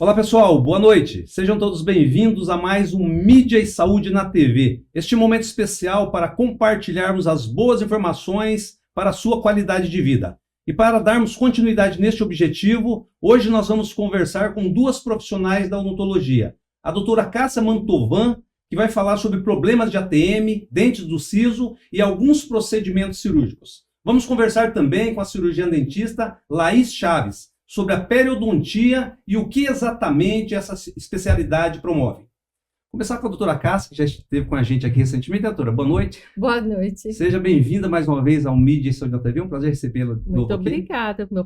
Olá pessoal, boa noite. Sejam todos bem-vindos a mais um Mídia e Saúde na TV. Este momento especial para compartilharmos as boas informações para a sua qualidade de vida. E para darmos continuidade neste objetivo, hoje nós vamos conversar com duas profissionais da odontologia. A doutora Cássia Mantovan, que vai falar sobre problemas de ATM, dentes do siso e alguns procedimentos cirúrgicos. Vamos conversar também com a cirurgiã dentista Laís Chaves, sobre a periodontia e o que exatamente essa especialidade promove. Começar com a doutora Cássia, que já esteve com a gente aqui recentemente. Doutora, boa noite. Boa noite. Seja bem-vinda mais uma vez ao Mídia e Saúde na TV. É um prazer recebê-la. Muito obrigada. Meu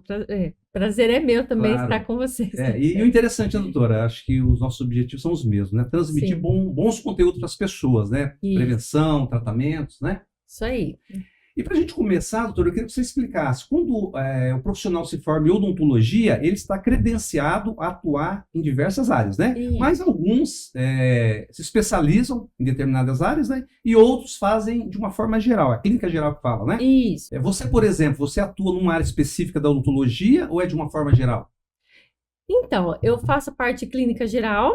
prazer é meu também estar com vocês. E o interessante, né, doutora? Acho que os nossos objetivos são os mesmos, né? Transmitir bons conteúdos para as pessoas, né? Isso. Prevenção, tratamentos, né? Isso aí. E para a gente começar, doutora, eu queria que você explicasse. Quando o profissional se forma em odontologia, ele está credenciado a atuar em diversas áreas, né? Isso. Mas alguns se especializam em determinadas áreas, né? E outros fazem de uma forma geral, a clínica geral que fala, né? Isso. Você, por exemplo, você atua numa área específica da odontologia ou é de uma forma geral? Então, eu faço parte clínica geral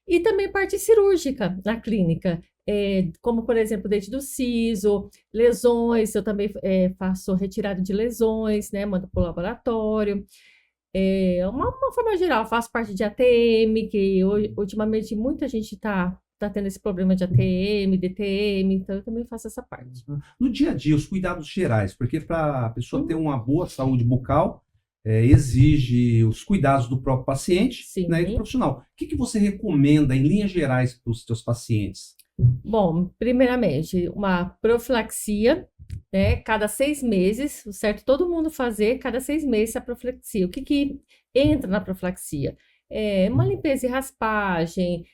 e também parte cirúrgica na clínica. Como, por exemplo, dente do siso, lesões, eu também faço retirada de lesões, né, mando para o laboratório. Uma forma geral, faço parte de ATM, que ultimamente muita gente está tendo esse problema de ATM, DTM, então eu também faço essa parte. No dia a dia, os cuidados gerais, porque para a pessoa ter uma boa saúde bucal, exige os cuidados do próprio paciente, né, e do profissional. O que você recomenda, em linhas gerais, para os seus pacientes? Bom, primeiramente, uma profilaxia, né, cada 6 meses, o certo todo mundo fazer cada 6 meses a profilaxia. O que entra na profilaxia? Uma limpeza e raspagem,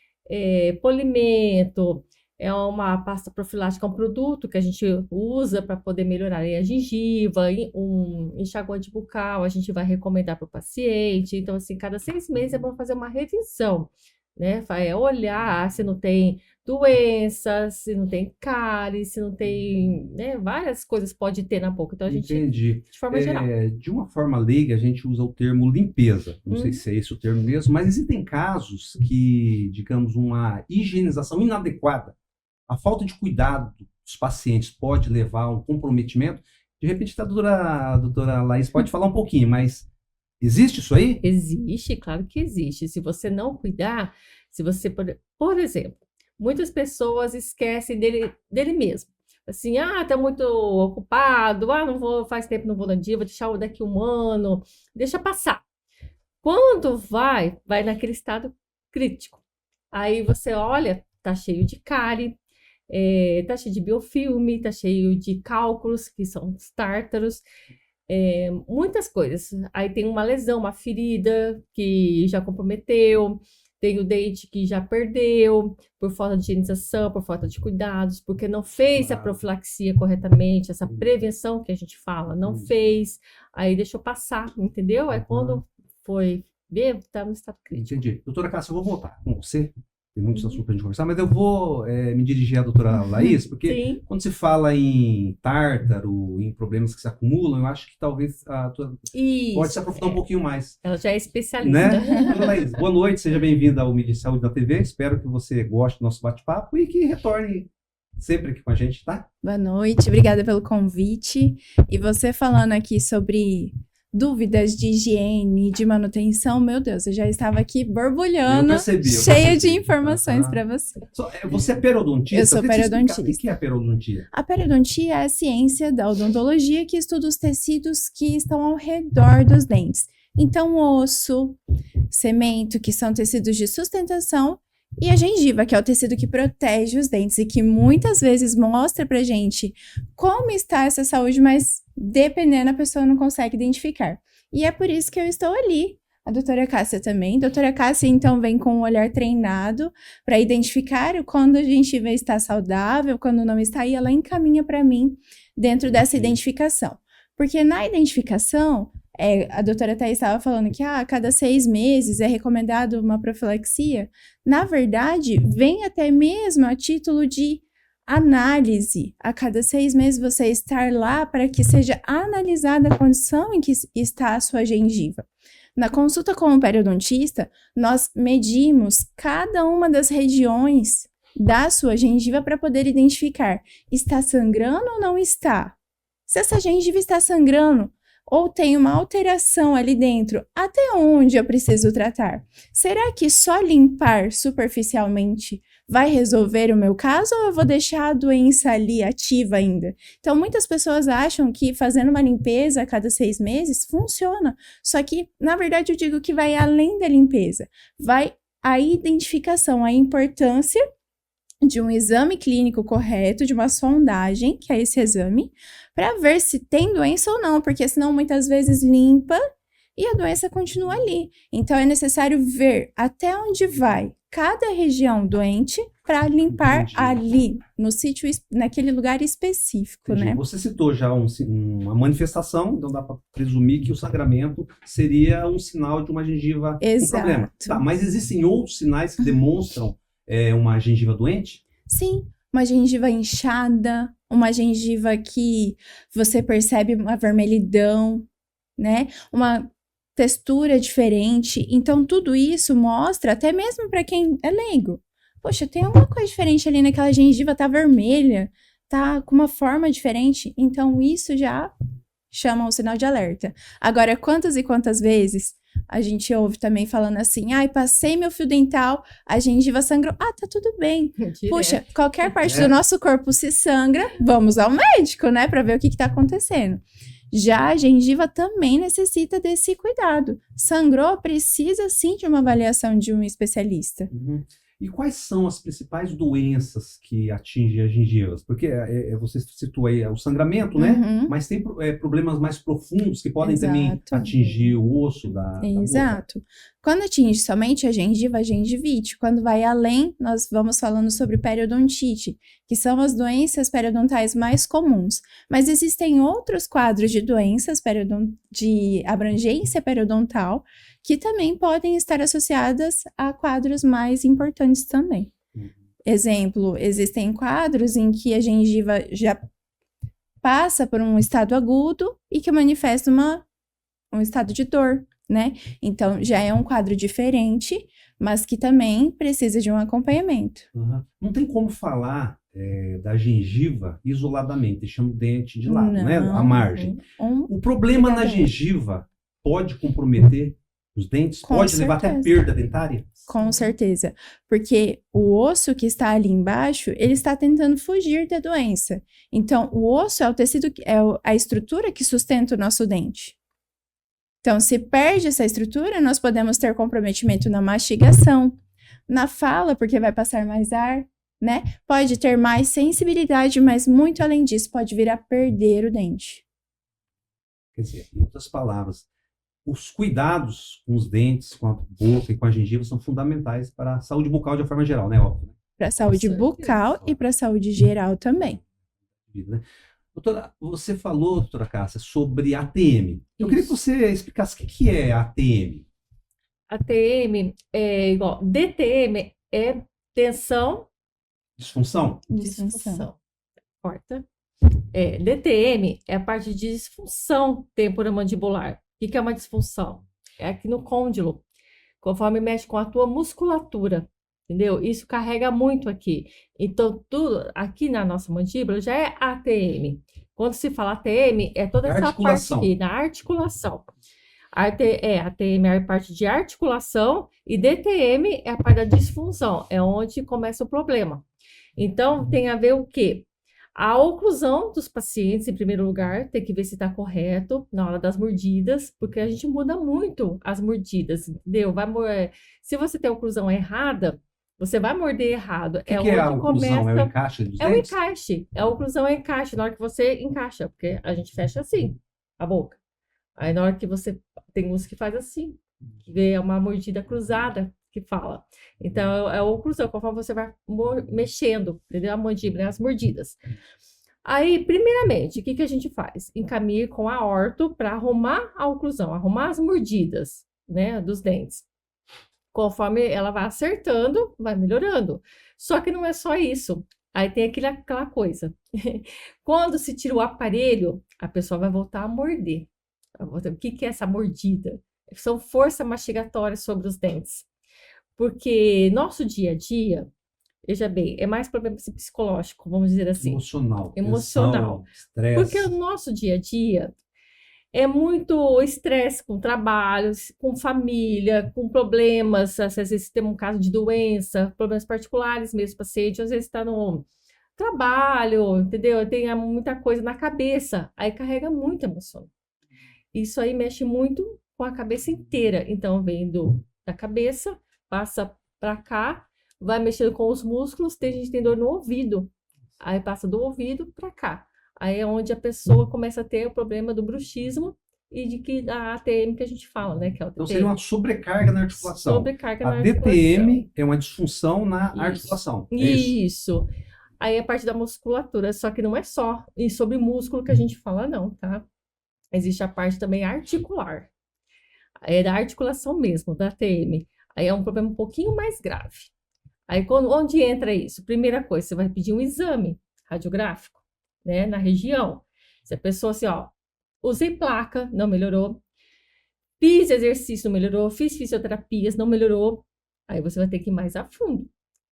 polimento, uma pasta profilática, um produto que a gente usa para poder melhorar a gengiva, um enxaguante bucal, a gente vai recomendar para o paciente. Então, assim, cada 6 meses é bom fazer uma revisão, né? Olhar se não tem doenças, se não tem cárie, se não tem, né? Várias coisas pode ter na boca. Então, a gente, entendi. De forma geral. De uma forma leiga, a gente usa o termo limpeza. Não sei se é esse o termo mesmo, mas existem casos que, digamos, uma higienização inadequada, a falta de cuidado dos pacientes pode levar a um comprometimento. De repente, a doutora Laís pode falar um pouquinho, mas existe isso aí? Existe, claro que existe. Se você não cuidar, se você, por exemplo, muitas pessoas esquecem dele mesmo. Assim, tá muito ocupado, não vou, faz tempo não vou no dia, vou deixar daqui um ano, deixa passar. Quando vai naquele estado crítico. Aí você olha, tá cheio de cárie, tá cheio de biofilme, tá cheio de cálculos, que são os tártaros, muitas coisas. Aí tem uma lesão, uma ferida que já comprometeu, tem o dente que já perdeu por falta de higienização, por falta de cuidados, porque não fez a profilaxia corretamente, essa prevenção que a gente fala, não fez, aí deixou passar, entendeu? Aí quando foi ver, tá no estado crítico. Entendi. Doutora Cássia, eu vou voltar com você. Tem muitos assuntos para a gente conversar, mas eu vou me dirigir à doutora Laís, porque quando se fala em tártaro, em problemas que se acumulam, eu acho que talvez pode se aprofundar um pouquinho mais. Ela já é especialista. Né? Doutora Laís, boa noite, seja bem-vinda ao Mídia e Saúde da TV. Espero que você goste do nosso bate-papo e que retorne sempre aqui com a gente, tá? Boa noite, obrigada pelo convite. E você falando aqui sobre dúvidas de higiene, de manutenção, meu Deus, eu já estava aqui borbulhando, cheia de informações para você. Você é periodontista? Eu sou periodontista. O que é a periodontia? A periodontia é a ciência da odontologia que estuda os tecidos que estão ao redor dos dentes. Então, osso, cemento, que são tecidos de sustentação, e a gengiva, que é o tecido que protege os dentes e que muitas vezes mostra pra gente como está essa saúde, mas dependendo a pessoa não consegue identificar. E é por isso que eu estou ali. A doutora Cássia também. A doutora Cássia, então, vem com um olhar treinado para identificar quando a gengiva está saudável, quando não está, e ela encaminha para mim dentro dessa identificação. Porque na identificação, a doutora Thaís estava falando que a cada 6 meses é recomendado uma profilaxia. Na verdade, vem até mesmo a título de análise. A cada 6 meses você estar lá para que seja analisada a condição em que está a sua gengiva. Na consulta com o periodontista, nós medimos cada uma das regiões da sua gengiva para poder identificar, está sangrando ou não está? Se essa gengiva está sangrando ou tem uma alteração ali dentro, até onde eu preciso tratar? Será que só limpar superficialmente vai resolver o meu caso ou eu vou deixar a doença ali ativa ainda? Então, muitas pessoas acham que fazendo uma limpeza a cada 6 meses funciona. Só que, na verdade, eu digo que vai além da limpeza. Vai a identificação, a importância de um exame clínico correto, de uma sondagem, que é esse exame, para ver se tem doença ou não, porque senão muitas vezes limpa e a doença continua ali. Então é necessário ver até onde vai cada região doente para limpar ali, no sítio, naquele lugar específico, né? Você citou já uma manifestação, então dá para presumir que o sangramento seria um sinal de uma gengiva com problema. Tá, mas existem outros sinais que demonstram uma gengiva doente? Sim, uma gengiva inchada, uma gengiva que você percebe uma vermelhidão, né? Uma textura diferente. Então, tudo isso mostra, até mesmo para quem é leigo. Poxa, tem alguma coisa diferente ali naquela gengiva, tá vermelha, tá com uma forma diferente. Então, isso já chama um sinal de alerta. Agora, quantas e quantas vezes a gente ouve também falando assim, ai, passei meu fio dental, a gengiva sangrou. Ah, tá tudo bem. Puxa, qualquer parte do nosso corpo se sangra, vamos ao médico, né, para ver o que tá acontecendo. Já a gengiva também necessita desse cuidado. Sangrou, precisa sim de uma avaliação de um especialista. Uhum. E quais são as principais doenças que atingem as gengivas? Porque você citou aí o sangramento, né? Uhum. Mas tem problemas mais profundos que podem também atingir o osso da Exato. Quando atinge somente a gengiva, a gengivite. Quando vai além, nós vamos falando sobre periodontite, que são as doenças periodontais mais comuns. Mas existem outros quadros de doenças de abrangência periodontal que também podem estar associadas a quadros mais importantes também. Uhum. Exemplo, existem quadros em que a gengiva já passa por um estado agudo e que manifesta um estado de dor, né? Então, já é um quadro diferente, mas que também precisa de um acompanhamento. Uhum. Não tem como falar da gengiva isoladamente, deixando o dente de lado, né? A margem. O problema na gengiva pode comprometer os dentes? Pode levar até perda dentária? Com certeza, porque o osso que está ali embaixo, ele está tentando fugir da doença. Então, o osso é o tecido, é a estrutura que sustenta o nosso dente. Então, se perde essa estrutura, nós podemos ter comprometimento na mastigação, na fala, porque vai passar mais ar, né? Pode ter mais sensibilidade, mas muito além disso, pode vir a perder o dente. Quer dizer, em outras palavras, os cuidados com os dentes, com a boca e com a gengiva são fundamentais para a saúde bucal de uma forma geral, né? Óbvio. Para a saúde bucal e para a saúde geral também. Doutora, você falou, doutora Cássia, sobre ATM. Eu queria que você explicasse o que é ATM. ATM é igual. DTM é tensão. Disfunção? Disfunção. Corta. DTM é a parte de disfunção temporomandibular. O que é uma disfunção? É aqui no côndilo, conforme mexe com a tua musculatura, entendeu? Isso carrega muito aqui. Então, tudo aqui na nossa mandíbula já é ATM. Quando se fala ATM, é toda essa parte aqui, na articulação. ATM é a parte de articulação e DTM é a parte da disfunção, é onde começa o problema. Então, tem a ver o quê? A oclusão dos pacientes, em primeiro lugar, tem que ver se está correto na hora das mordidas, porque a gente muda muito as mordidas, entendeu? Se você tem a oclusão errada, você vai morder errado. O que é a oclusão? É o encaixe dos dentes? É o encaixe. A oclusão é o encaixe, na hora que você encaixa, porque a gente fecha assim, a boca. Aí na hora que você... Tem uns que faz assim, que vê uma mordida cruzada, que fala. Então, é a oclusão, conforme você vai mexendo, entendeu? A mandíbula, né? As mordidas. Aí, primeiramente, o que a gente faz? Encaminha com a orto para arrumar a oclusão, arrumar as mordidas, né, dos dentes. Conforme ela vai acertando, vai melhorando. Só que não é só isso. Aí tem aquela coisa. Quando se tira o aparelho, a pessoa vai voltar a morder. O que é essa mordida? são força mastigatória sobre os dentes. Porque nosso dia a dia, veja bem, é mais problema psicológico, vamos dizer assim. Emocional. Emocional. Tensão, estresse. Porque o nosso dia a dia é muito estresse com trabalhos, com família, com problemas, às vezes tem um caso de doença, problemas particulares mesmo, o paciente às vezes está no trabalho, entendeu? Tem muita coisa na cabeça, aí carrega muita emoção. Isso aí mexe muito com a cabeça inteira. Então, vem da cabeça, passa para cá, vai mexendo com os músculos, tem gente que tem dor no ouvido, aí passa do ouvido para cá. Aí é onde a pessoa começa a ter o problema do bruxismo e de que a ATM que a gente fala, né? Que é o Então TTM. seria uma sobrecarga na articulação. Sobrecarga na A articulação. DTM é uma disfunção na Isso. articulação. É isso? Isso. Aí é parte da musculatura, só que não é só e sobre músculo que a gente fala, não, tá? Existe a parte também articular. É da articulação mesmo, da ATM. Aí é um problema um pouquinho mais grave. Aí onde entra isso? Primeira coisa, você vai pedir um exame radiográfico, né, na região. Se a pessoa assim, ó, usei placa, não melhorou. Fiz exercício, não melhorou. Fiz fisioterapias, não melhorou. Aí você vai ter que ir mais a fundo.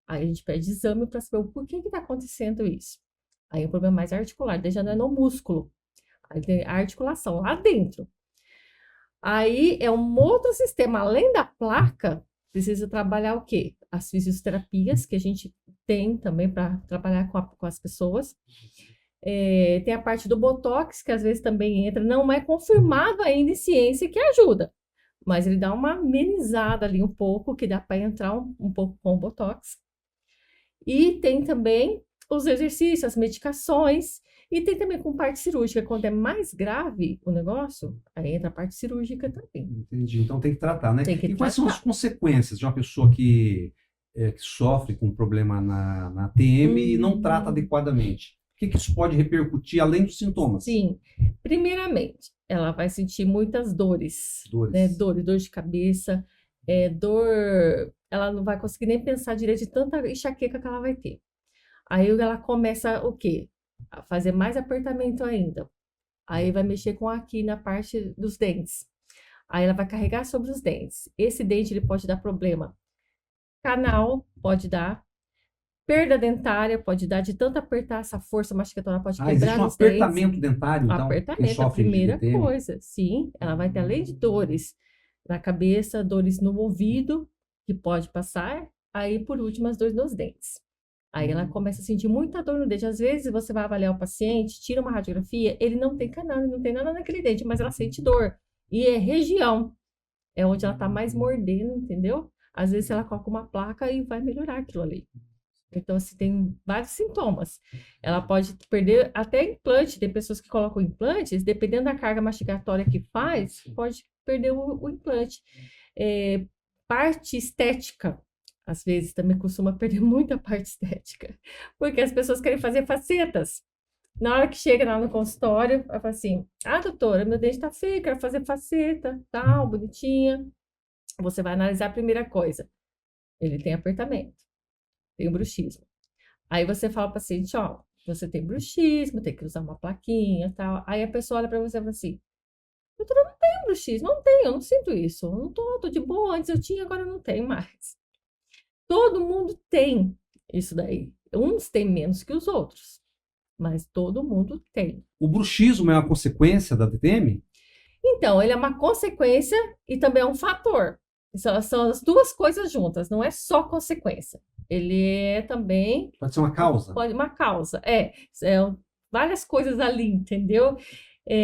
Aí a gente pede exame para saber o porquê que está acontecendo isso. Aí é um problema mais articular, daí já não é no músculo. Aí tem a articulação lá dentro. Aí é um outro sistema, além da placa, precisa trabalhar o quê? As fisioterapias, que a gente tem também para trabalhar com as pessoas. Tem a parte do Botox, que às vezes também entra, não é confirmado ainda em ciência que ajuda, mas ele dá uma amenizada ali um pouco, que dá para entrar um pouco com o Botox. E tem também os exercícios, as medicações, e tem também com parte cirúrgica, quando é mais grave o negócio, aí entra a parte cirúrgica também. Entendi. Então tem que tratar, né? Tem que E quais são tratar. as consequências de uma pessoa que sofre com problema na ATM e não trata adequadamente? O que isso pode repercutir além dos sintomas? Sim, primeiramente, ela vai sentir muitas dores, Dores. né? Dor de cabeça, dor, ela não vai conseguir nem pensar direito de tanta enxaqueca que ela vai ter. Aí ela começa o quê? A fazer mais apertamento ainda. Aí vai mexer com aqui na parte dos dentes. Aí ela vai carregar sobre os dentes. Esse dente ele pode dar problema. Canal pode dar. Perda dentária pode dar, de tanto apertar, essa força mastigatória pode existe quebrar um os dentes. apertamento dentário, então, quem Apertamento, a sofre de primeira DTM? coisa. Sim, ela vai ter, além de dores na cabeça, dores no ouvido, que pode passar. Aí, por último, as dores nos dentes. Aí ela começa a sentir muita dor no dente. Às vezes você vai avaliar o paciente, tira uma radiografia, ele não tem canal, ele não tem nada naquele dente, mas ela sente dor. E é região, é onde ela tá mais mordendo, entendeu? Às vezes ela coloca uma placa e vai melhorar aquilo ali. Então, assim, tem vários sintomas. Ela pode perder até implante. Tem pessoas que colocam implantes, dependendo da carga mastigatória que faz, pode perder o implante. Parte estética. Às vezes também costuma perder muita parte estética, porque as pessoas querem fazer facetas. Na hora que chega lá no consultório, ela fala assim: ah, doutora, meu dente tá feio, quero fazer faceta, tal, bonitinha. Você vai analisar a primeira coisa. Ele tem apertamento, tem o bruxismo. Aí você fala para o paciente: ó, você tem bruxismo, tem que usar uma plaquinha, tal. Aí a pessoa olha para você e fala assim: doutora, eu não tenho bruxismo, não tenho, eu não sinto isso, eu não tô de boa, antes eu tinha, agora eu não tenho mais. Todo mundo tem isso daí. Uns têm menos que os outros, mas todo mundo tem. O bruxismo é uma consequência da DTM? Então, ele é uma consequência e também é um fator. São as duas coisas juntas, não é só consequência. Ele é também... Pode ser uma causa? Pode, uma causa, várias coisas ali, entendeu?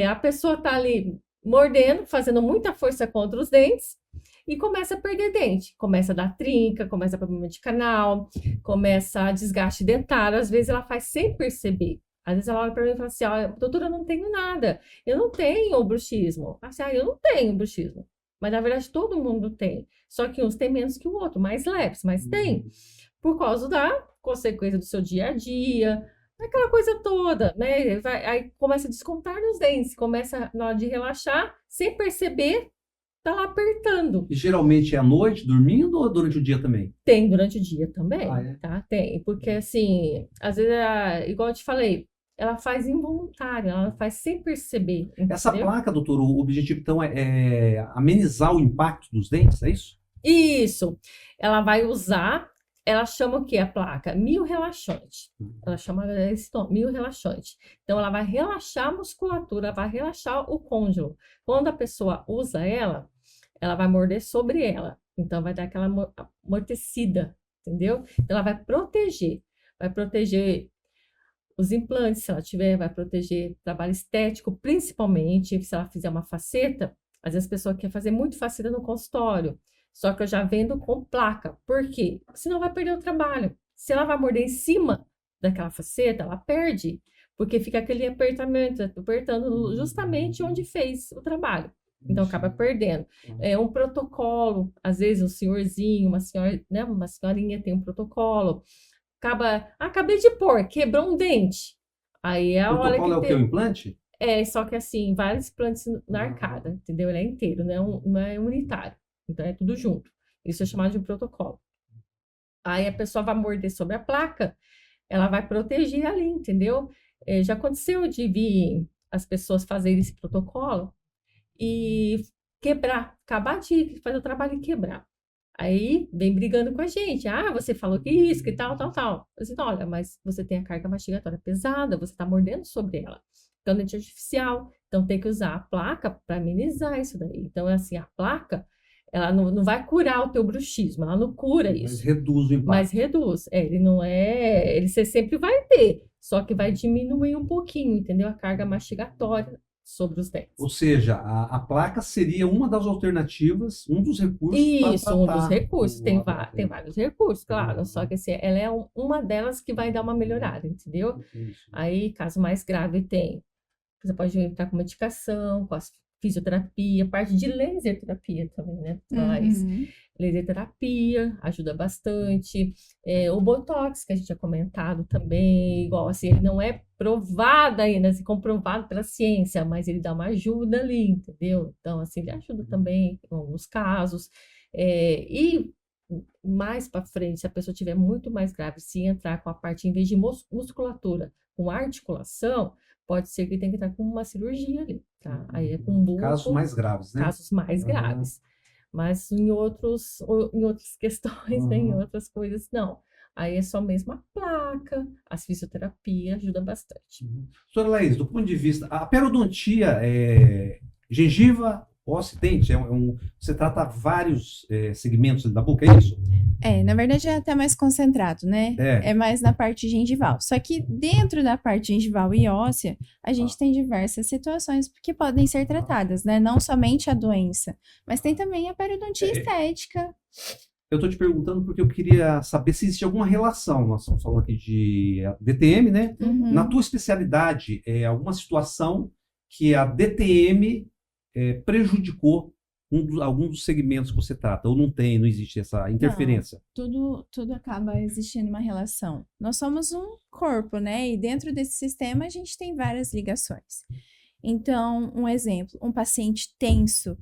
A pessoa tá ali mordendo, fazendo muita força contra os dentes, e começa a perder dente, começa a dar trinca, começa a problema de canal, começa a desgaste dentário, às vezes ela faz sem perceber. Às vezes ela olha para mim e fala assim: ó, doutora, eu não tenho nada, eu não tenho bruxismo. Assim, eu não tenho bruxismo. Mas na verdade todo mundo tem, só que uns tem menos que o outro, mais leves, mas tem. Por causa da consequência do seu dia a dia, aquela coisa toda, né? Aí começa a descontar nos dentes, começa na hora de relaxar, sem perceber, tá lá apertando. E geralmente é à noite, dormindo, ou durante o dia também? Tem durante o dia também, Ah, é? tá? Tem, porque assim, às vezes, igual eu te falei, ela faz involuntário, ela faz sem perceber, Essa entendeu? placa, doutor, o objetivo então é amenizar o impacto dos dentes, é isso? Isso, ela vai usar, ela chama o que a placa? Mio-relaxante. Ela chama esse nome, mio-relaxante. Então, ela vai relaxar a musculatura, vai relaxar o côndilo. Quando a pessoa usa ela vai morder sobre ela. Então, vai dar aquela amortecida, entendeu? Então, ela vai proteger os implantes, se ela tiver, vai proteger trabalho estético, principalmente se ela fizer uma faceta. Às vezes a pessoa quer fazer muito faceta no consultório, só que eu já vendo com placa. Por quê? Senão vai perder o trabalho. Se ela vai morder em cima daquela faceta, ela perde, porque fica aquele apertamento, apertando justamente onde fez o trabalho. Então acaba perdendo. É um protocolo, às vezes um senhorzinho, uma senhora, né, uma senhorinha tem um protocolo. Acabei de pôr, quebrou um dente. Aí é a O hora protocolo é o que quê? O tem. implante? É, só que assim, vários implantes na arcada, entendeu? Ele é inteiro, não é unitário. Então é tudo junto. Isso é chamado de protocolo. Aí a pessoa vai morder sobre a placa, ela vai proteger ali, entendeu? Já aconteceu de vir as pessoas fazerem esse protocolo e quebrar, acabar de fazer o trabalho e quebrar. Aí vem brigando com a gente. Ah, você falou que isso, que tal, tal, tal. Eu disse, olha, mas você tem a carga mastigatória pesada, você está mordendo sobre ela. Então, dente artificial. Então, tem que usar a placa para amenizar isso daí. Então, assim, a placa, ela não vai curar o teu bruxismo, ela não cura Mas isso. reduz o impacto. Mas reduz. Ele não é. Ele você sempre vai ter, só que vai diminuir um pouquinho, entendeu? A carga mastigatória sobre os dentes. Ou seja, a placa seria uma das alternativas, um dos recursos para Isso, um dos tratar recursos. o Tem ADHD. vários recursos, claro. Só que assim, ela é uma delas que vai dar uma melhorada, entendeu? Isso. Aí, caso mais grave, tem. Você pode entrar com medicação, com a fisioterapia, parte de laser terapia também, né? Mas laser terapia ajuda bastante. O Botox, que a gente tinha comentado também, igual assim, ele não é provado ainda, assim, comprovado pela ciência, mas ele dá uma ajuda ali, entendeu? Então, assim, ele ajuda também em alguns casos. E mais para frente, se a pessoa tiver muito mais grave, se entrar com a parte, em vez de musculatura, com articulação, pode ser que tenha que entrar com uma cirurgia ali, tá? Aí é com Casos mais graves, né? casos mais graves. Mas em outras questões, né, em outras coisas, não. Aí é só mesmo a placa, a fisioterapia ajuda bastante. Doutora Laís, do ponto de vista, a periodontia é gengiva, ósseo, dente, você trata vários segmentos da boca, é isso? Na verdade é até mais concentrado, né? É mais na parte gengival. Só que dentro da parte gengival e óssea, a gente tem diversas situações que podem ser tratadas, né? Não somente a doença, mas tem também a periodontia estética. Eu estou te perguntando porque eu queria saber se existe alguma relação. Nós estamos falando aqui de DTM, né? Na tua especialidade, alguma situação que a DTM prejudicou algum dos segmentos que você trata, ou não existe essa interferência? Não, tudo acaba existindo uma relação. Nós somos um corpo, né? E dentro desse sistema a gente tem várias ligações. Então, um exemplo, um paciente tenso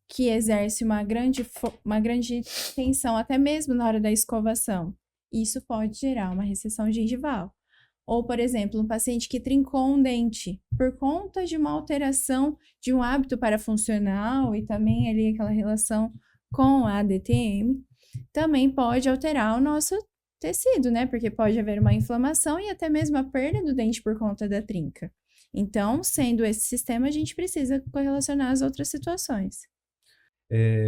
que exerce uma grande tensão, até mesmo na hora da escovação, isso pode gerar uma recessão gengival. Ou, por exemplo, um paciente que trincou um dente por conta de uma alteração de um hábito parafuncional e também ali aquela relação com a DTM, também pode alterar o nosso tecido, né? Porque pode haver uma inflamação e até mesmo a perda do dente por conta da trinca. Então, sendo esse sistema, a gente precisa correlacionar as outras situações.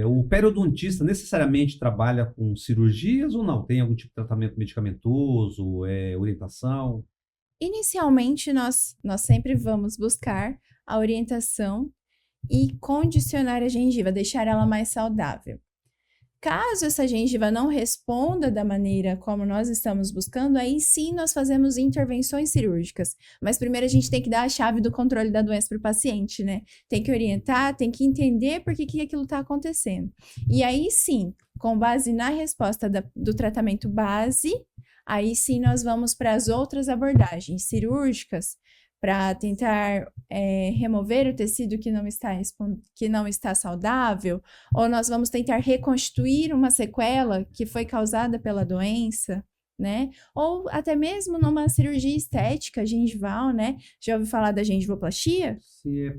O periodontista necessariamente trabalha com cirurgias ou não? Tem algum tipo de tratamento medicamentoso, orientação? Inicialmente, nós sempre vamos buscar a orientação e condicionar a gengiva, deixar ela mais saudável. Caso essa gengiva não responda da maneira como nós estamos buscando, aí sim nós fazemos intervenções cirúrgicas. Mas primeiro a gente tem que dar a chave do controle da doença para o paciente, né? Tem que orientar, tem que entender por que aquilo está acontecendo. E aí sim, com base na resposta do tratamento base, aí sim nós vamos para as outras abordagens cirúrgicas, para tentar remover o tecido que não está saudável, ou nós vamos tentar reconstituir uma sequela que foi causada pela doença. né? Ou até mesmo numa cirurgia estética gengival, né? Já ouviu falar da gengivoplastia? Se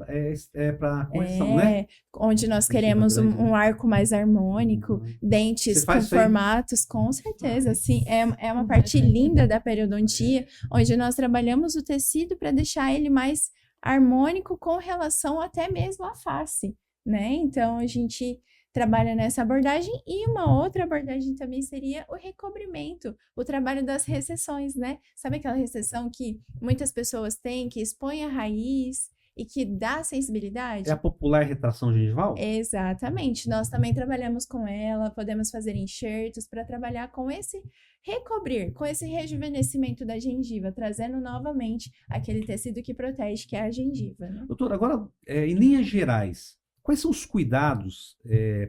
é para correção, né? É, onde nós Gengiva queremos grande, né? um arco mais harmônico, Você dentes com faz isso aí? formatos, com certeza, sim. É uma parte linda da periodontia, onde nós trabalhamos o tecido para deixar ele mais harmônico com relação até mesmo à face, né? Então, a gente trabalha nessa abordagem e uma outra abordagem também seria o recobrimento, o trabalho das recessões, né? Sabe aquela recessão que muitas pessoas têm, que expõe a raiz e que dá sensibilidade? É a popular retração gengival? Exatamente. Nós também trabalhamos com ela, podemos fazer enxertos para trabalhar com esse recobrir, com esse rejuvenescimento da gengiva, trazendo novamente aquele tecido que protege, que é a gengiva, né? Doutor, agora, em linhas gerais, quais são os cuidados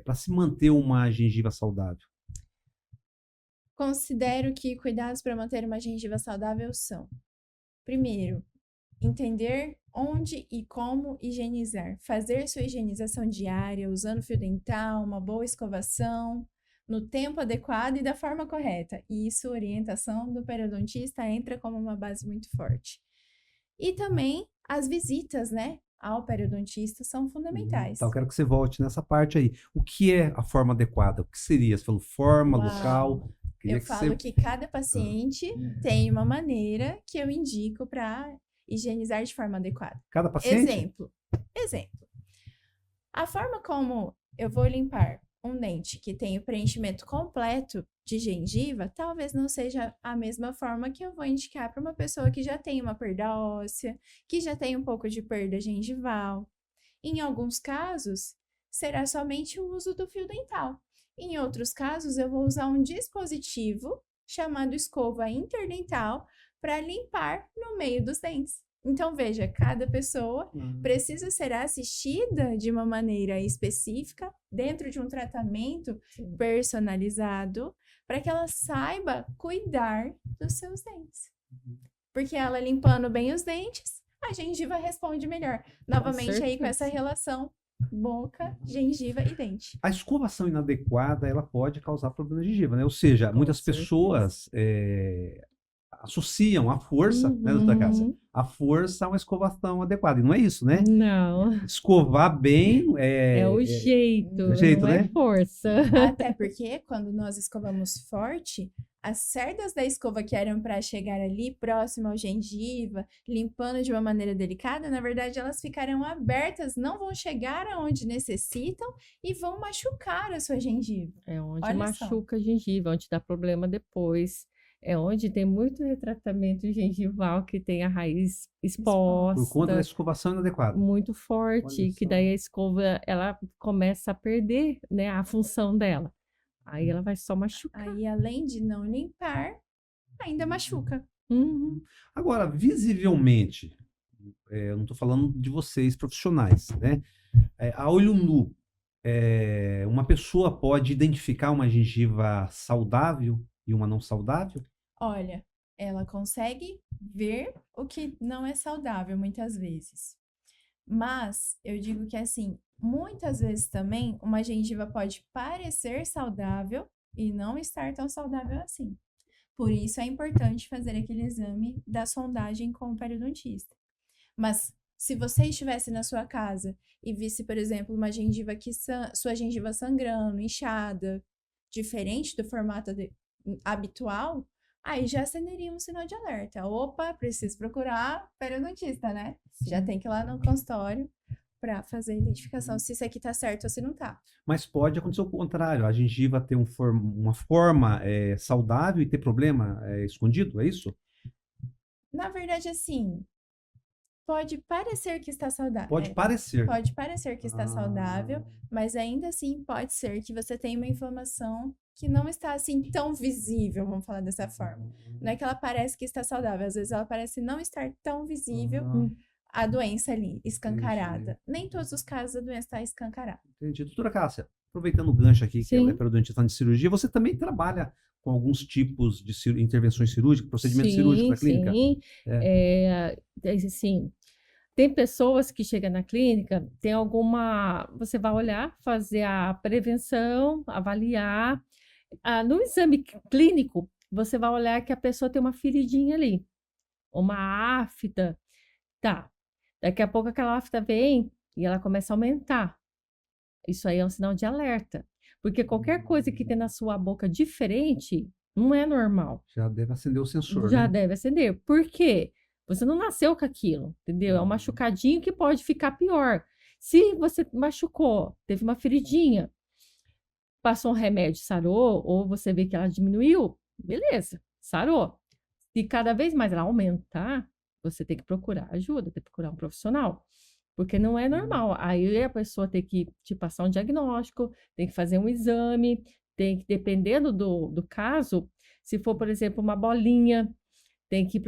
para se manter uma gengiva saudável? Considero que cuidados para manter uma gengiva saudável são: primeiro, entender onde e como higienizar. Fazer sua higienização diária, usando fio dental, uma boa escovação, no tempo adequado e da forma correta. E isso, orientação do periodontista, entra como uma base muito forte. E também as visitas, né, ao periodontista são fundamentais. Então, eu quero que você volte nessa parte aí. O que é a forma adequada? O que seria? Você falou forma, Uau. local. Queria Eu falo que cada paciente tem uma maneira que eu indico para higienizar de forma adequada. Cada paciente? Exemplo. A forma como eu vou limpar um dente que tem o preenchimento completo de gengiva, talvez não seja a mesma forma que eu vou indicar para uma pessoa que já tem uma perda óssea, que já tem um pouco de perda gengival. Em alguns casos, será somente o uso do fio dental. Em outros casos, eu vou usar um dispositivo chamado escova interdental para limpar no meio dos dentes. Então, veja, cada pessoa precisa ser assistida de uma maneira específica, dentro de um tratamento personalizado, para que ela saiba cuidar dos seus dentes. Porque ela limpando bem os dentes, a gengiva responde melhor. Novamente aí com essa relação boca, gengiva e dente. A escovação inadequada, ela pode causar problema na gengiva, né? Ou seja, muitas pessoas associam a força, né, doutora Cássia? A força a uma escovação adequada. E não é isso, né? Não. Escovar bem É o jeito, o jeito, não né? é força. Até porque quando nós escovamos forte, as cerdas da escova que eram para chegar ali próximo ao gengiva, limpando de uma maneira delicada, na verdade elas ficarão abertas, não vão chegar aonde necessitam e vão machucar a sua gengiva. É onde Olha machuca a gengiva, onde dá problema depois. É onde tem muito retratamento gengival, que tem a raiz exposta. Por conta da escovação inadequada. Muito forte, Olha que só. daí a escova, ela começa a perder, né, a função dela. Aí ela vai só machucar. Aí, além de não limpar, ainda machuca. Uhum. Agora, visivelmente, eu não estou falando de vocês profissionais, né? A olho nu, uma pessoa pode identificar uma gengiva saudável e uma não saudável? Olha, ela consegue ver o que não é saudável muitas vezes. Mas eu digo que assim, muitas vezes também uma gengiva pode parecer saudável e não estar tão saudável assim. Por isso é importante fazer aquele exame da sondagem com o periodontista. Mas se você estivesse na sua casa e visse, por exemplo, uma gengiva sua gengiva sangrando, inchada, diferente do formato habitual, aí já acenderia um sinal de alerta. Opa, preciso procurar periodontista, né? Sim. Já tem que ir lá no consultório para fazer a identificação se isso aqui tá certo ou se não tá. Mas pode acontecer o contrário, a gengiva ter uma forma saudável e ter problema escondido, é isso? Na verdade, assim, pode parecer que está saudável. Pode parecer. Pode parecer que está saudável, mas ainda assim pode ser que você tenha uma inflamação que não está assim tão visível, vamos falar dessa forma. Não é que ela parece que está saudável, às vezes ela parece não estar tão visível a doença ali, escancarada. Entendi. Nem todos os casos a doença está escancarada. Entendi. Doutora Cássia, aproveitando o gancho aqui, que Sim. ela é periodontista de cirurgia, você também trabalha com alguns tipos de intervenções cirúrgicas, procedimentos cirúrgicos na clínica? Sim, assim, tem pessoas que chegam na clínica, tem alguma... Você vai olhar, fazer a prevenção, avaliar. No exame clínico, você vai olhar que a pessoa tem uma feridinha ali, uma afta, tá. Daqui a pouco aquela afta vem e ela começa a aumentar. Isso aí é um sinal de alerta, porque qualquer coisa que tem na sua boca diferente não é normal. Já deve acender o sensor, Já né? deve acender. Por quê? Você não nasceu com aquilo, entendeu? É um machucadinho que pode ficar pior. Se você machucou, teve uma feridinha, passou um remédio, sarou, ou você vê que ela diminuiu, beleza, sarou. Se cada vez mais ela aumentar, você tem que procurar ajuda, tem que procurar um profissional. Porque não é normal. Aí a pessoa tem que te passar um diagnóstico, tem que fazer um exame, tem que, dependendo do caso, se for, por exemplo, uma bolinha, tem que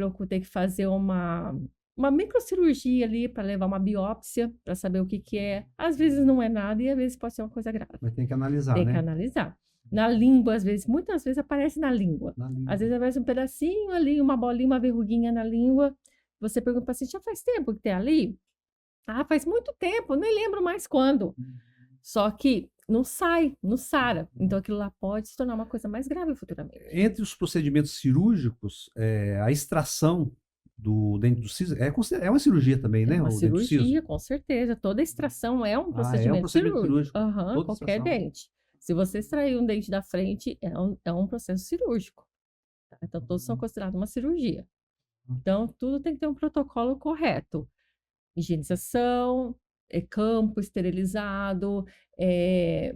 fazer uma microcirurgia ali para levar uma biópsia, para saber o que que é. Às vezes não é nada e às vezes pode ser uma coisa grave. Mas tem que analisar, Tem que né? analisar. Na língua, às vezes, muitas vezes aparece na língua. Na língua. Às vezes aparece um pedacinho ali, uma bolinha, uma verruguinha na língua. Você pergunta para o paciente, já faz tempo que tem ali? Ah, faz muito tempo, nem lembro mais quando. Só que não sai, não sara. Então aquilo lá pode se tornar uma coisa mais grave futuramente. Entre os procedimentos cirúrgicos, a extração do dente do siso é uma cirurgia também, né? É uma O dente do siso. cirurgia, com certeza. Toda extração é um procedimento procedimento cirúrgico. cirúrgico. Aham, Toda qualquer extração. dente. Se você extrair um dente da frente, é um processo cirúrgico. Tá? Então, todos são considerados uma cirurgia. Então, tudo tem que ter um protocolo correto. Higienização, campo esterilizado,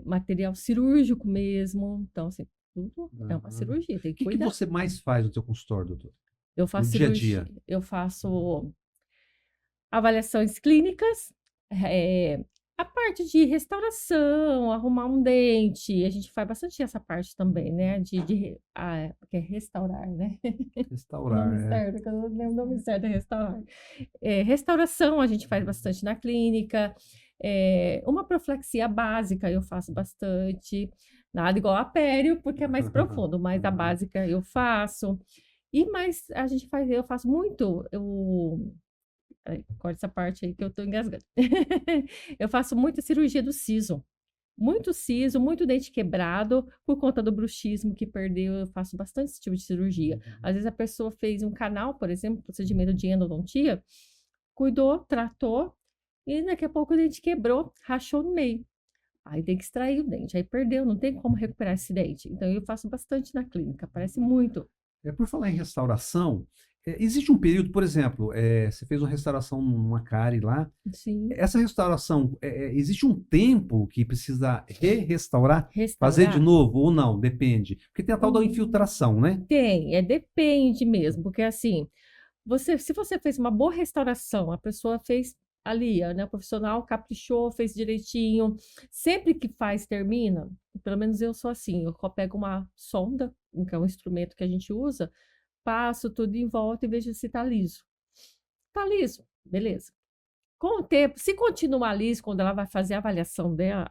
material cirúrgico mesmo. Então, assim, tudo é uma cirurgia, tem O que que cuidar. você mais faz no seu consultório, doutor? Eu faço dia a cirurgia, dia? eu faço avaliações clínicas, a parte de restauração, arrumar um dente, a gente faz bastante essa parte também, né? Que é restaurar, né? O Restaurar, nome certo, que eu não lembro o nome certo, é restaurar. Restauração a gente faz bastante na clínica. Uma profilaxia básica eu faço bastante. Nada igual a pério, porque é mais profundo, mas a básica eu faço. E mais eu faço muito. Corta essa parte aí que eu tô engasgando. Eu faço muita cirurgia do siso. Muito siso, muito dente quebrado, por conta do bruxismo que perdeu, eu faço bastante esse tipo de cirurgia. Às vezes a pessoa fez um canal, por exemplo, procedimento de endodontia, cuidou, tratou, e daqui a pouco o dente quebrou, rachou no meio. Aí tem que extrair o dente, aí perdeu, não tem como recuperar esse dente. Então eu faço bastante na clínica, parece muito. Por falar em restauração, existe um período, por exemplo, você fez uma restauração numa cárie lá. Sim. Essa restauração, existe um tempo que precisa restaurar, fazer de Restaurar? novo ou não? Depende. Porque tem a tal da infiltração, né? Tem, depende mesmo, porque assim, se você fez uma boa restauração, a pessoa fez ali, né, o profissional caprichou, fez direitinho, sempre que faz, termina, pelo menos eu sou assim, eu pego uma sonda, que é um instrumento que a gente usa, passo tudo em volta e vejo se tá liso. Tá liso, beleza. Com o tempo, se continuar liso, quando ela vai fazer a avaliação dela,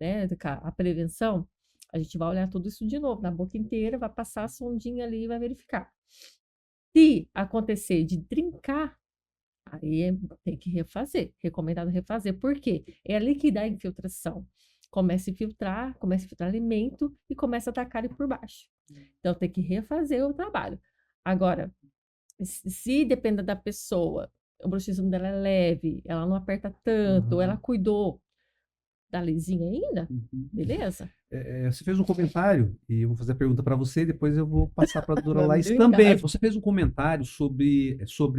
né, a prevenção, a gente vai olhar tudo isso de novo, na boca inteira, vai passar a sondinha ali e vai verificar. Se acontecer de trincar, aí tem que refazer, recomendado refazer. Por quê? É ali que dá a infiltração. Começa a infiltrar alimento e começa a atacar por baixo. Então tem que refazer o trabalho. Agora, se depender da pessoa, o bruxismo dela é leve, ela não aperta tanto, ela cuidou da lisinha ainda, beleza? Você fez um comentário, e eu vou fazer a pergunta para você, e depois eu vou passar para a doutora Laís Eu também. engasgo. Você fez um comentário sobre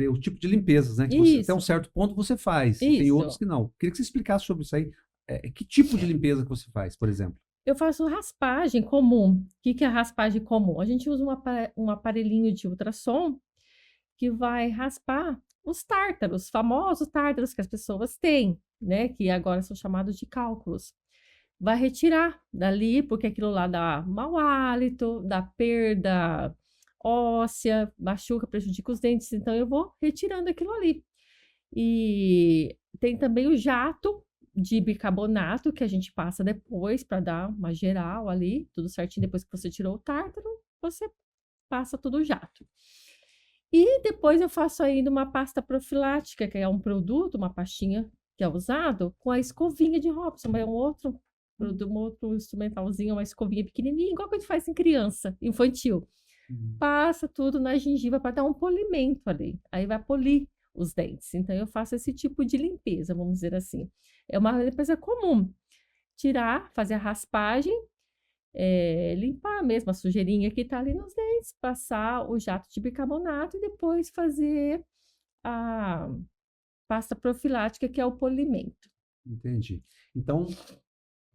o tipo de limpezas, né? Que você, até um Isso. certo ponto você faz, e tem Isso. outros que não. Queria que você explicasse sobre isso aí. Que tipo de limpeza que você faz, por exemplo? Eu faço raspagem comum. O que é a raspagem comum? A gente usa um aparelhinho de ultrassom que vai raspar os tártaros, famosos tártaros que as pessoas têm, né? Que agora são chamados de cálculos. Vai retirar dali, porque aquilo lá dá mau hálito, dá perda óssea, machuca, prejudica os dentes. Então, eu vou retirando aquilo ali. E tem também o jato de bicarbonato que a gente passa depois para dar uma geral ali, tudo certinho. Depois que você tirou o tártaro, você passa todo o jato. E depois eu faço ainda uma pasta profilática, que é um produto, uma pastinha que é usado com a escovinha de Robson, é um outro instrumentalzinho, uma escovinha pequenininha, igual que a gente faz em criança, infantil. passa tudo na gengiva para dar um polimento ali. Aí vai polir os dentes. Então, eu faço esse tipo de limpeza, vamos dizer assim. É uma limpeza comum. Tirar, fazer a raspagem, limpar mesmo a sujeirinha que tá ali nos dentes, passar o jato de bicarbonato e depois fazer a pasta profilática, que é o polimento. Entendi. Então,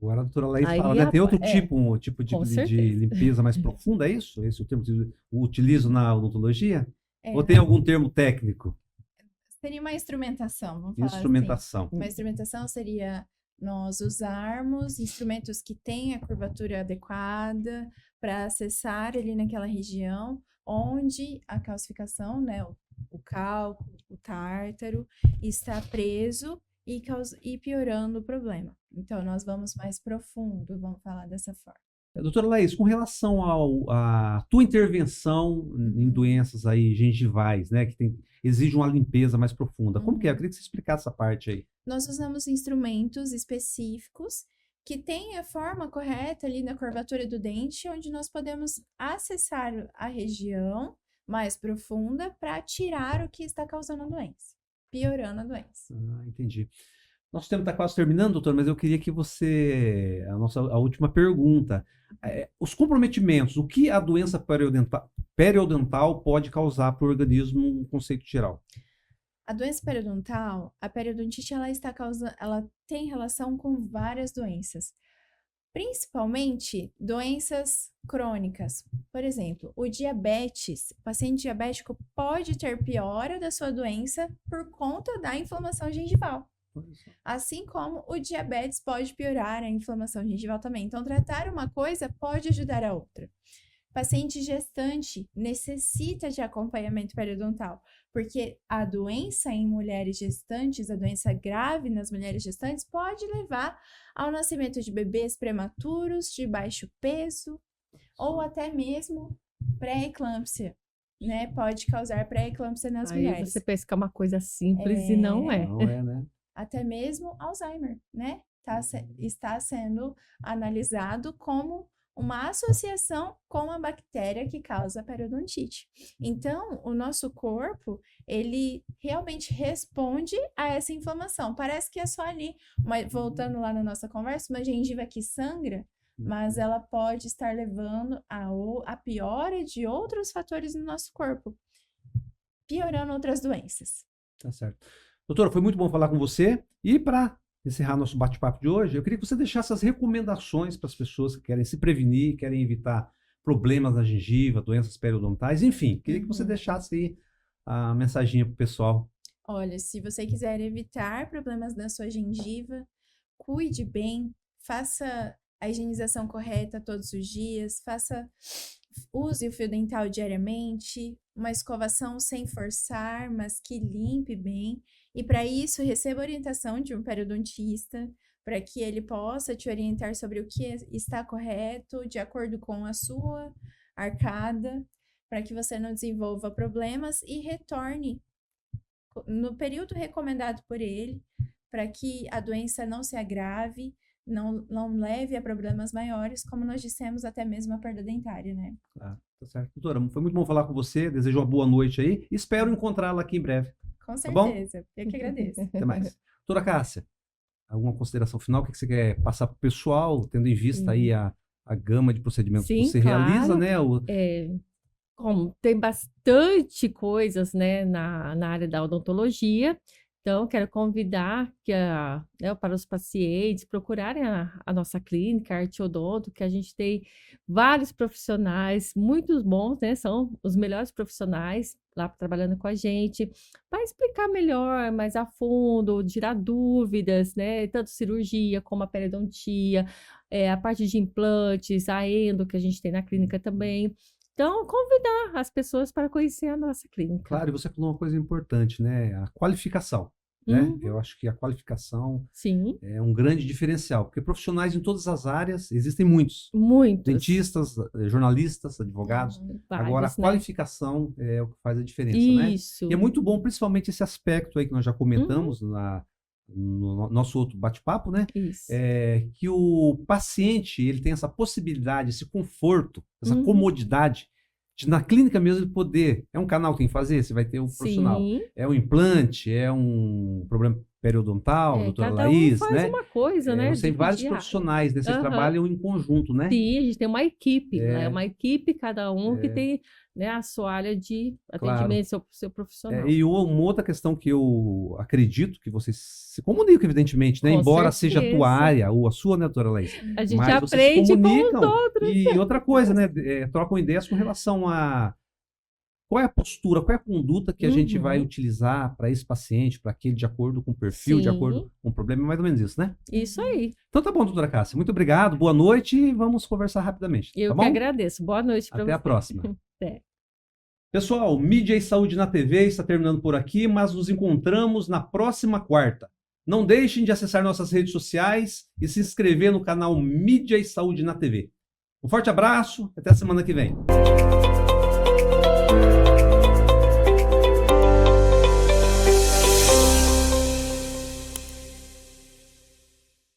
agora a doutora Laís Aí fala, né? Tem outro é, tipo, um tipo com de certeza. limpeza mais profunda, é isso? Esse é o termo que eu utilizo na odontologia? Ou É, tem algum termo técnico? seria uma instrumentação, vamos falar assim. Instrumentação. Uma instrumentação seria nós usarmos instrumentos que têm a curvatura adequada para acessar ali naquela região onde a calcificação, né, o cálculo, o tártaro, está preso e piorando o problema. Então, nós vamos mais profundo, vamos falar dessa forma. Doutora Laís, com relação à tua intervenção em doenças aí gengivais, né, que exige uma limpeza mais profunda, como que é? Eu queria que você explicasse essa parte aí. Nós usamos instrumentos específicos que têm a forma correta ali na curvatura do dente, onde nós podemos acessar a região mais profunda para tirar o que está causando a doença, piorando a doença. Ah, entendi. Nosso tempo está quase terminando, doutor, mas eu queria que você, a última pergunta, os comprometimentos, o que a doença periodontal pode causar para o organismo, um conceito geral? A doença periodontal, a periodontite, ela tem relação com várias doenças, principalmente doenças crônicas. Por exemplo, o diabetes, o paciente diabético pode ter piora da sua doença por conta da inflamação gengival. Assim como o diabetes pode piorar a inflamação gengival também. Então, tratar uma coisa pode ajudar a outra. Paciente gestante necessita de acompanhamento periodontal, porque a doença em mulheres gestantes, a doença grave nas mulheres gestantes, pode levar ao nascimento de bebês prematuros, de baixo peso, ou até mesmo pré-eclâmpsia, né? Pode causar pré-eclâmpsia nas Aí mulheres. você pensa que é uma coisa simples e não é. Não é, né? Até mesmo Alzheimer, né? Está sendo analisado como uma associação com a bactéria que causa a periodontite. Então, o nosso corpo, ele realmente responde a essa inflamação. Parece que é só ali, voltando lá na nossa conversa, uma gengiva que sangra, mas ela pode estar levando a piora de outros fatores no nosso corpo, piorando outras doenças. Tá certo. Doutora, foi muito bom falar com você. E para encerrar nosso bate-papo de hoje, eu queria que você deixasse as recomendações para as pessoas que querem se prevenir, querem evitar problemas na gengiva, doenças periodontais, enfim. Queria que você deixasse aí a mensaginha para o pessoal. Olha, se você quiser evitar problemas na sua gengiva, cuide bem, faça a higienização correta todos os dias, use o fio dental diariamente, uma escovação sem forçar, mas que limpe bem. E para isso, receba orientação de um periodontista, para que ele possa te orientar sobre o que está correto, de acordo com a sua arcada, para que você não desenvolva problemas e retorne no período recomendado por ele, para que a doença não se agrave, não leve a problemas maiores, como nós dissemos, até mesmo a perda dentária, né? Tá certo. Doutora, foi muito bom falar com você, desejo uma boa noite aí, espero encontrá-la aqui em breve. Com Tá bom? certeza, eu que agradeço. Até mais. Doutora Cássia, alguma consideração final? O que você quer passar para o pessoal, tendo em vista aí a gama de procedimentos que você realiza, né? Como tem bastante coisas, né, na área da odontologia, então quero convidar para os pacientes procurarem a nossa clínica, a Arte Odonto, que a gente tem vários profissionais muito bons, né? São os melhores profissionais lá trabalhando com a gente, para explicar melhor, mais a fundo, tirar dúvidas, né? Tanto cirurgia como a periodontia, a parte de implantes, a endo que a gente tem na clínica também. Então, convidar as pessoas para conhecer a nossa clínica. Claro, e você falou uma coisa importante, né? A qualificação, né? Eu acho que a qualificação é um grande diferencial, porque profissionais em todas as áreas existem muitos. Muitos. Dentistas, jornalistas, advogados. Agora, a qualificação é o que faz a diferença, né? Isso. E é muito bom, principalmente esse aspecto aí que nós já comentamos no nosso outro bate-papo, né? Isso. Que o paciente ele tem essa possibilidade, esse conforto, essa comodidade de na clínica mesmo ele poder. É um canal que tem que fazer, você vai ter um profissional. Sim. É um implante, é um problema periodontal, doutora Cada Laís, faz né? uma coisa, né? Você tem vários Dividir a- profissionais, né? Vocês Aham. trabalham em conjunto, né? Sim, a gente tem uma equipe, É. né? Uma equipe, cada um que É. tem, né, a sua área de Claro. atendimento, seu profissional. E uma outra questão que eu acredito que vocês se comunicam, evidentemente, né? Com Embora seja a certeza. tua área ou a sua, né, doutora Laís? A gente Mas vocês se aprende com comunicam. os outros. E outra coisa, né? Trocam ideias com relação a qual é a postura, qual é a conduta que a gente vai Uhum. utilizar para esse paciente, para aquele, de acordo com o perfil, de Sim. acordo com o problema, é mais ou menos isso, né? Isso aí. Então tá bom, doutora Cássia. Muito obrigado, boa noite e vamos conversar rapidamente. Eu tá que bom? agradeço. Boa noite para Até você. a próxima. Até. Pessoal, Mídia e Saúde na TV está terminando por aqui, mas nos encontramos na próxima quarta. Não deixem de acessar nossas redes sociais e se inscrever no canal Mídia e Saúde na TV. Um forte abraço, até a semana que vem.